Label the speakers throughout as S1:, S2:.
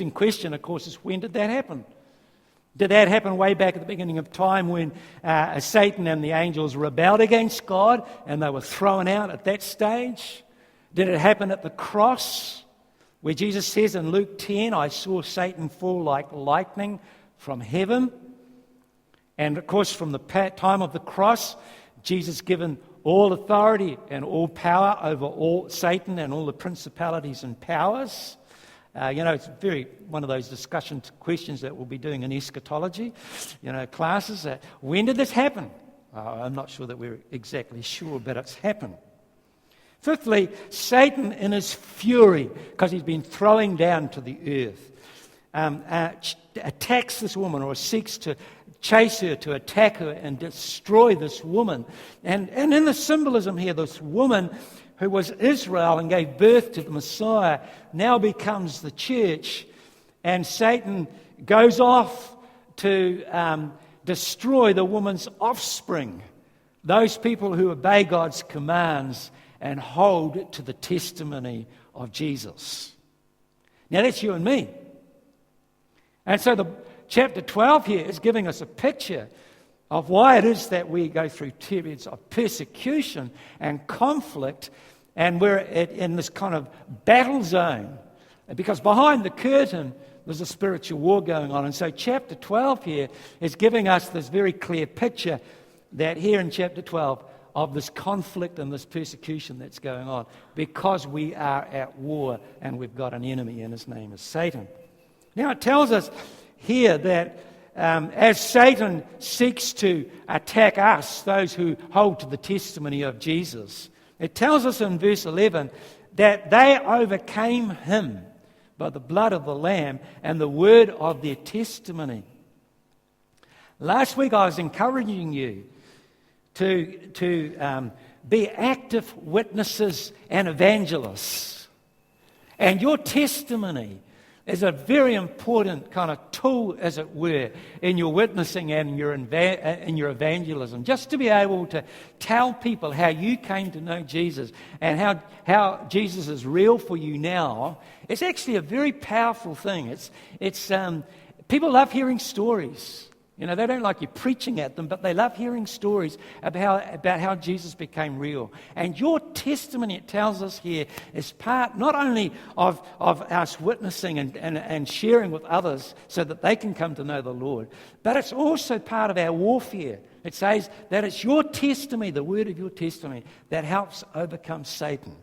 S1: interesting question, of course, is when did that happen? Did that happen way back at the beginning of time when Satan and the angels rebelled against God and they were thrown out at that stage? Did it happen at the cross where Jesus says in Luke 10, I saw Satan fall like lightning from heaven? And of course, from the time of the cross, Jesus given all authority and all power over all Satan and all the principalities and powers. It's very one of those discussion questions that we'll be doing in eschatology, classes. When did this happen? I'm not sure that we're exactly sure, but it's happened. Fifthly, Satan in his fury, because he's been throwing down to the earth, attacks this woman or seeks to chase her, to attack her and destroy this woman. And in the symbolism here, this woman who was Israel and gave birth to the Messiah, now becomes the church. And Satan goes off to destroy the woman's offspring, those people who obey God's commands and hold to the testimony of Jesus. Now that's you and me. And so the chapter 12 here is giving us a picture of why it is that we go through periods of persecution and conflict, and we're in this kind of battle zone. Because behind the curtain, there's a spiritual war going on. And so chapter 12 here is giving us this very clear picture that here in chapter 12 of this conflict and this persecution that's going on, because we are at war and we've got an enemy, and his name is Satan. Now it tells us here that as Satan seeks to attack us, those who hold to the testimony of Jesus, it tells us in verse 11 that they overcame him by the blood of the Lamb and the word of their testimony. Last week I was encouraging you to be active witnesses and evangelists. And your testimony is a very important kind of tool, as it were, in your witnessing and in your evangelism. Just to be able to tell people how you came to know Jesus and how Jesus is real for you now, it's actually a very powerful thing. It's people love hearing stories. They don't like you preaching at them, but they love hearing stories about how Jesus became real. And your testimony, it tells us here, is part not only of us witnessing and sharing with others so that they can come to know the Lord, but it's also part of our warfare. It says that it's your testimony, the word of your testimony, that helps overcome Satan.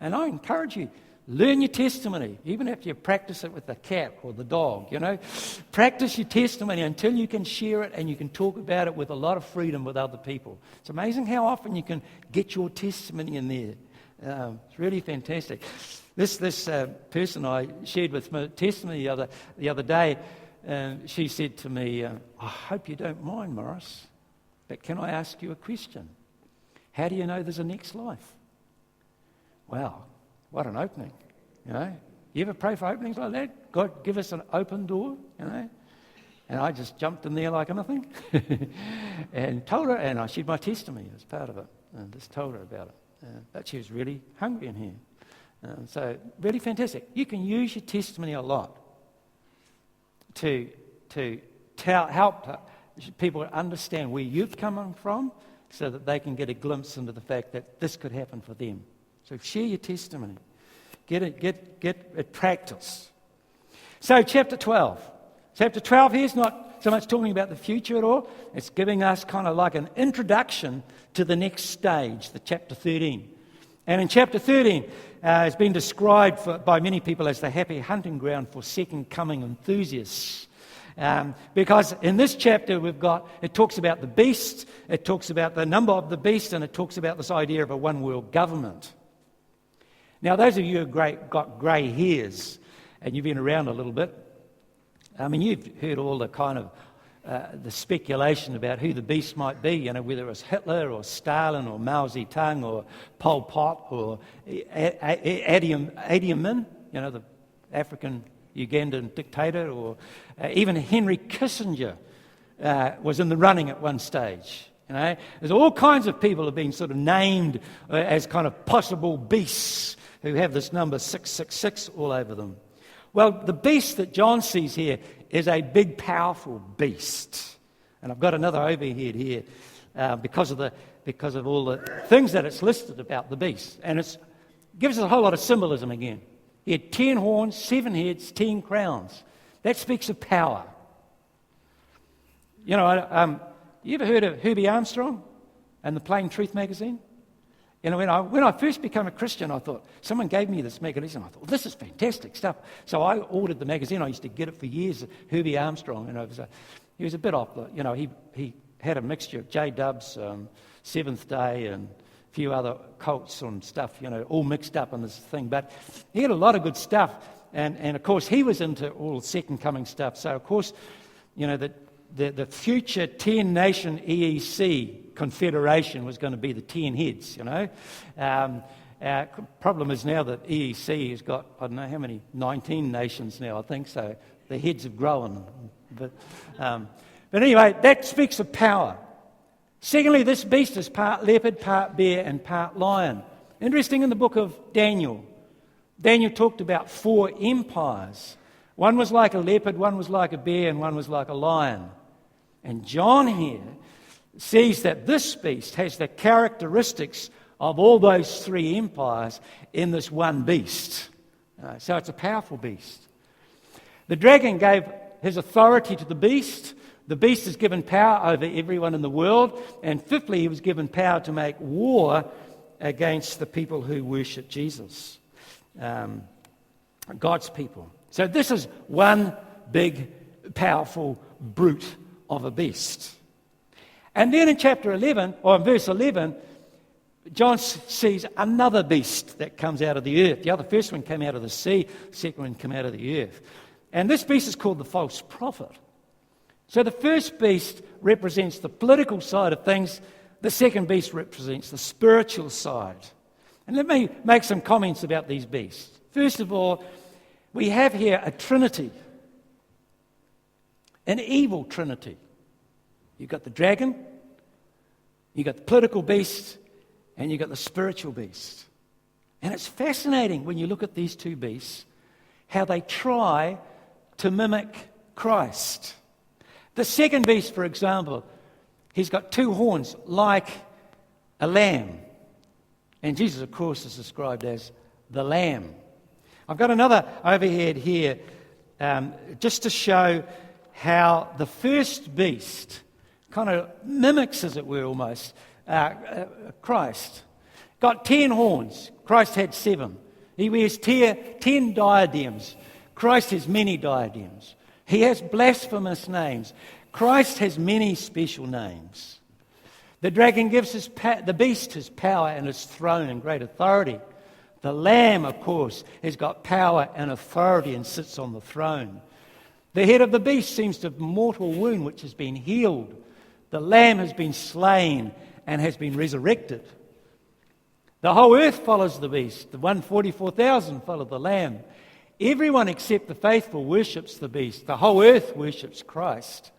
S1: And I encourage you, learn your testimony, even if you practice it with the cat or the dog, Practice your testimony until you can share it and you can talk about it with a lot of freedom with other people. It's amazing how often you can get your testimony in there. It's really fantastic. This person I shared with my testimony the other day, she said to me, I hope you don't mind, Maurice, but can I ask you a question? How do you know there's a next life? Wow. What an opening, You ever pray for openings like that? God, give us an open door, And I just jumped in there like anything and told her, and I shared my testimony as part of it, and just told her about it. But she was really hungry in here. So really fantastic. You can use your testimony a lot to help people understand where you've come from so that they can get a glimpse into the fact that this could happen for them. So share your testimony. Get it practice. So chapter 12. Chapter 12 here is not so much talking about the future at all. It's giving us kind of like an introduction to the next stage, the chapter 13. And in chapter 13, it's been described by many people as the happy hunting ground for second coming enthusiasts. Because in this chapter it talks about the beast, it talks about the number of the beast, and it talks about this idea of a one world government. Now, those of you who have got grey hairs and you've been around a little bit, you've heard all the kind of the speculation about who the beast might be, whether it was Hitler or Stalin or Mao Zedong or Pol Pot or Idi Amin, the African Ugandan dictator, or even Henry Kissinger was in the running at one stage. There's all kinds of people have been sort of named as kind of possible beasts who have this number 666 all over them. Well, the beast that John sees here is a big, powerful beast. And I've got another overhead here because of all the things that it's listed about the beast. And it gives us a whole lot of symbolism again. He had 10 horns, 7 heads, 10 crowns. That speaks of power. You know, you ever heard of Herbie Armstrong and the Plain Truth magazine? You know, when I first became a Christian, I thought, someone gave me this magazine. I thought, well, this is fantastic stuff. So I ordered the magazine. I used to get it for years, Herbie Armstrong. And he was a bit off. You know, he had a mixture of J-Dubs, Seventh Day, and a few other cults and stuff, you know, all mixed up in this thing. But he had a lot of good stuff. And of course, he was into all the second coming stuff. So, of course, you know, the future 10-nation EEC confederation was going to be the 10 heads, you know. Problem is now that EEC has got, I don't know how many, 19 nations now, I think, so the heads have grown. But anyway, that speaks of power. Secondly, this beast is part leopard, part bear, and part lion. Interesting, in the book of Daniel talked about 4 empires. One was like a leopard, one was like a bear, and one was like a lion. And John here sees that this beast has the characteristics of all those 3 empires in this one beast. So it's a powerful beast. The dragon gave his authority to the beast. The beast is given power over everyone in the world. And fifthly, he was given power to make war against the people who worship Jesus, God's people. So this is one big, powerful brute of a beast. And then in chapter 11, or in verse 11, John sees another beast that comes out of the earth. The first one came out of the sea, the second one came out of the earth. And this beast is called the false prophet. So the first beast represents the political side of things. The second beast represents the spiritual side. And let me make some comments about these beasts. First of all, we have here a trinity, an evil trinity. You've got the dragon, you've got the political beast, and you've got the spiritual beast. And it's fascinating when you look at these 2 beasts, how they try to mimic Christ. The second beast, for example, he's got 2 horns like a lamb. And Jesus, of course, is described as the Lamb. I've got another overhead here just to show how the first beast kind of mimics, as it were, almost, Christ. Got 10 horns. Christ had 7. He wears 10 diadems. Christ has many diadems. He has blasphemous names. Christ has many special names. The dragon gives the beast his power and his throne and great authority. The Lamb, of course, has got power and authority and sits on the throne. The head of the beast seems to have a mortal wound which has been healed. The Lamb has been slain and has been resurrected. The whole earth follows the beast. The 144,000 follow the Lamb. Everyone except the faithful worships the beast. The whole earth worships Christ.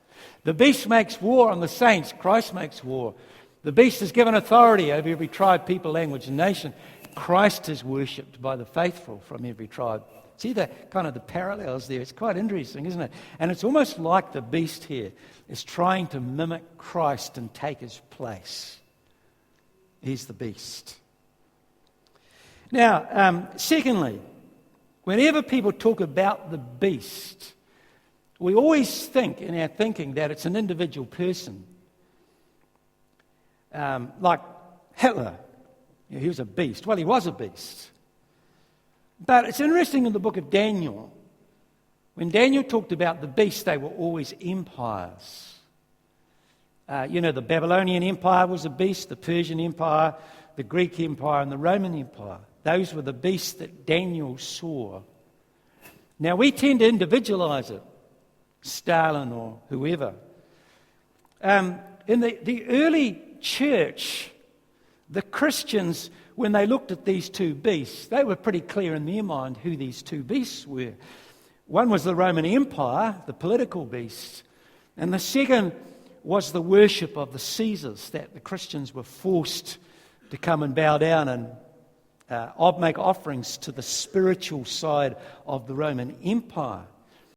S1: The beast makes war on the saints. Christ makes war. The beast is given authority over every tribe, people, language, and nation. Christ is worshipped by the faithful from every tribe. See the kind of the parallels there? It's quite interesting, isn't it? And it's almost like the beast here is trying to mimic Christ and take his place. He's the beast. Now, secondly, whenever people talk about the beast, we always think in our thinking that it's an individual person. Like Hitler. He was a beast. Well, he was a beast. But it's interesting in the book of Daniel, when Daniel talked about the beasts, they were always empires. The Babylonian Empire was a beast, the Persian Empire, the Greek Empire, and the Roman Empire. Those were the beasts that Daniel saw. Now, we tend to individualize it, Stalin or whoever. In the early church, the Christians, when they looked at these 2 beasts, they were pretty clear in their mind who these 2 beasts were. One was the Roman Empire, the political beast, and the second was the worship of the Caesars, that the Christians were forced to come and bow down make offerings to the spiritual side of the Roman Empire.